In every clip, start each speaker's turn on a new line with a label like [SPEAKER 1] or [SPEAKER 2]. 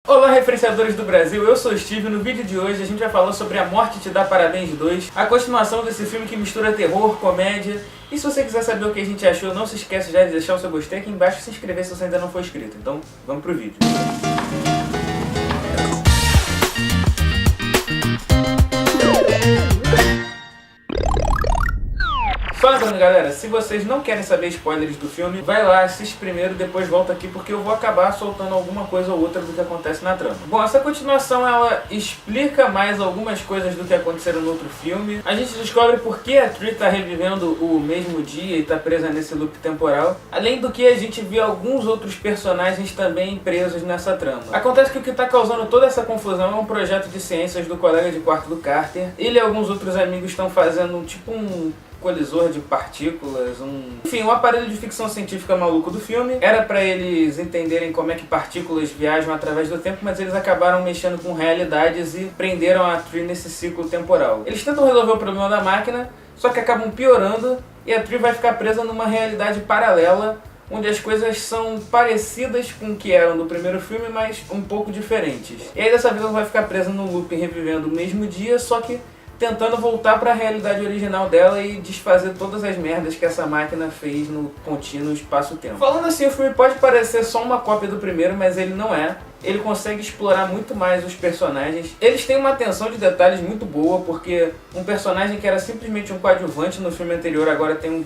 [SPEAKER 1] Olá, referenciadores do Brasil, eu sou o Steve e no vídeo de hoje a gente vai falar sobre A Morte Te Dá Parabéns 2, a continuação desse filme que mistura terror, comédia. E se você quiser saber o que a gente achou, não se esquece já de deixar o seu gostei aqui embaixo e se inscrever se você ainda não for inscrito. Então, vamos pro vídeo. Fala, galera, se vocês não querem saber spoilers do filme, vai lá, assiste primeiro, depois volta aqui porque eu vou acabar soltando alguma coisa ou outra do que acontece na trama. Bom, essa continuação ela explica mais algumas coisas do que aconteceram no outro filme. A gente descobre por que a Tree tá revivendo o mesmo dia e tá presa nesse loop temporal. Além do que a gente vê alguns outros personagens também presos nessa trama. Acontece que o que tá causando toda essa confusão é um projeto de ciências do colega de quarto do Carter. Ele e alguns outros amigos estão fazendo tipo um colisor de partículas, enfim, um aparelho de ficção científica maluco do filme. Era pra eles entenderem como é que partículas viajam através do tempo, mas eles acabaram mexendo com realidades e prenderam a Tree nesse ciclo temporal. Eles tentam resolver o problema da máquina, só que acabam piorando e a Tree vai ficar presa numa realidade paralela, onde as coisas são parecidas com o que eram no primeiro filme, mas um pouco diferentes. E aí dessa vez ela vai ficar presa no loop revivendo o mesmo dia, só que tentando voltar para a realidade original dela e desfazer todas as merdas que essa máquina fez no contínuo espaço-tempo. Falando assim, o filme pode parecer só uma cópia do primeiro, mas ele não é. Ele consegue explorar muito mais os personagens. Eles têm uma atenção de detalhes muito boa, porque um personagem que era simplesmente um coadjuvante no filme anterior agora tem um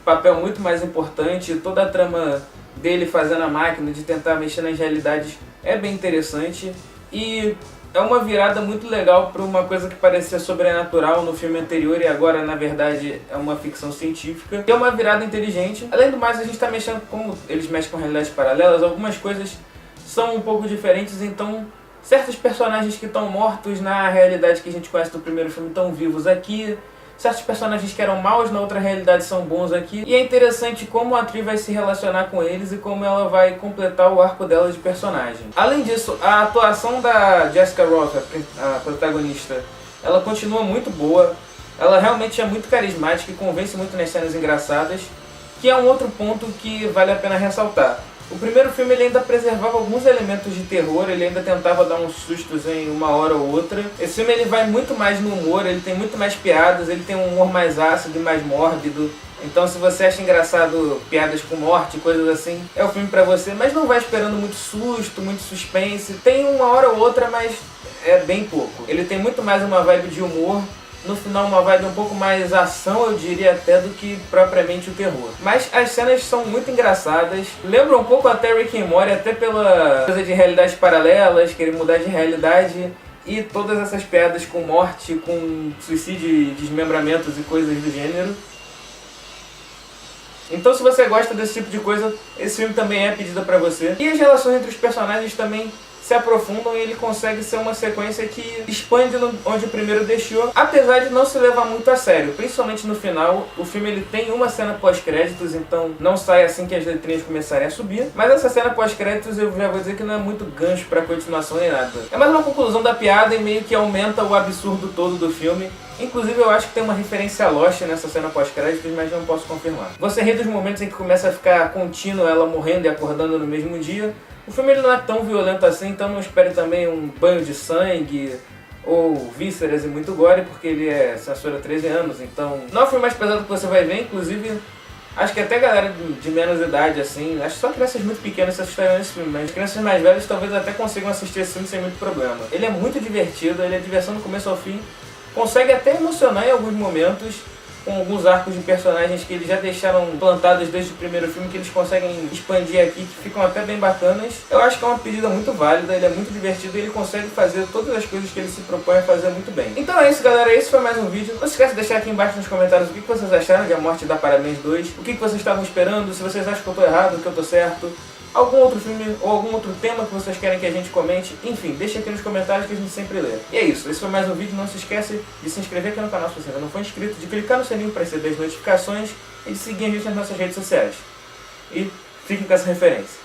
[SPEAKER 1] papel muito mais importante. Toda a trama dele fazendo a máquina, de tentar mexer nas realidades, é bem interessante. E é uma virada muito legal para uma coisa que parecia sobrenatural no filme anterior e agora, na verdade, é uma ficção científica. É uma virada inteligente. Além do mais, a gente está mexendo, como eles mexem com realidades paralelas, algumas coisas são um pouco diferentes, então certos personagens que estão mortos na realidade que a gente conhece do primeiro filme estão vivos aqui. Certos personagens que eram maus na outra realidade são bons aqui. E é interessante como a Tree vai se relacionar com eles e como ela vai completar o arco dela de personagem. Além disso, a atuação da Jessica Rothe, a protagonista, ela continua muito boa. Ela realmente é muito carismática e convence muito nas cenas engraçadas, que é um outro ponto que vale a pena ressaltar. O primeiro filme ele ainda preservava alguns elementos de terror, ele ainda tentava dar uns sustos em uma hora ou outra. Esse filme ele vai muito mais no humor, ele tem muito mais piadas, ele tem um humor mais ácido e mais mórbido. Então se você acha engraçado piadas com morte, coisas assim, é o filme pra você. Mas não vai esperando muito susto, muito suspense. Tem uma hora ou outra, mas é bem pouco. Ele tem muito mais uma vibe de humor. No final uma vibe um pouco mais ação, eu diria até, do que propriamente o terror. Mas as cenas são muito engraçadas, lembram um pouco até Rick and Morty, até pela coisa de realidades paralelas, querer mudar de realidade. E todas essas piadas com morte, com suicídio e desmembramentos e coisas do gênero. Então se você gosta desse tipo de coisa, esse filme também é pedido pra você. E as relações entre os personagens também se aprofundam e ele consegue ser uma sequência que expande onde o primeiro deixou, apesar de não se levar muito a sério, principalmente no final. O filme ele tem uma cena pós-créditos, então não sai assim que as letrinhas começarem a subir, mas essa cena pós-créditos eu já vou dizer que não é muito gancho pra continuação nem nada. É mais uma conclusão da piada e meio que aumenta o absurdo todo do filme. Inclusive eu acho que tem uma referência a Lost nessa cena pós-créditos, mas não posso confirmar. Você ri dos momentos em que começa a ficar contínuo ela morrendo e acordando no mesmo dia. O filme ele não é tão violento assim, então não espere também um banho de sangue ou vísceras e muito gore, porque ele é censura 13 anos, então não é o filme mais pesado que você vai ver. Inclusive, acho que até galera de menos idade, assim, acho que só crianças muito pequenas se assustariam nesse filme, mas crianças mais velhas talvez até consigam assistir esse filme sem muito problema. Ele é muito divertido, ele é diversão do começo ao fim, consegue até emocionar em alguns momentos, com alguns arcos de personagens que eles já deixaram plantados desde o primeiro filme, que eles conseguem expandir aqui, que ficam até bem bacanas. Eu acho que é uma pedida muito válida, ele é muito divertido e ele consegue fazer todas as coisas que ele se propõe a fazer muito bem. Então é isso, galera, esse foi mais um vídeo. Não se esqueça de deixar aqui embaixo nos comentários o que vocês acharam de A Morte Dá Parabéns 2, o que vocês estavam esperando, se vocês acham que eu tô errado, que eu tô certo, algum outro filme ou algum outro tema que vocês querem que a gente comente. Enfim, deixa aqui nos comentários que a gente sempre lê. E é isso, esse foi mais um vídeo. Não se esquece de se inscrever aqui no canal se você ainda não for inscrito, de clicar no sininho para receber as notificações e de seguir a gente nas nossas redes sociais. E fiquem com essa referência.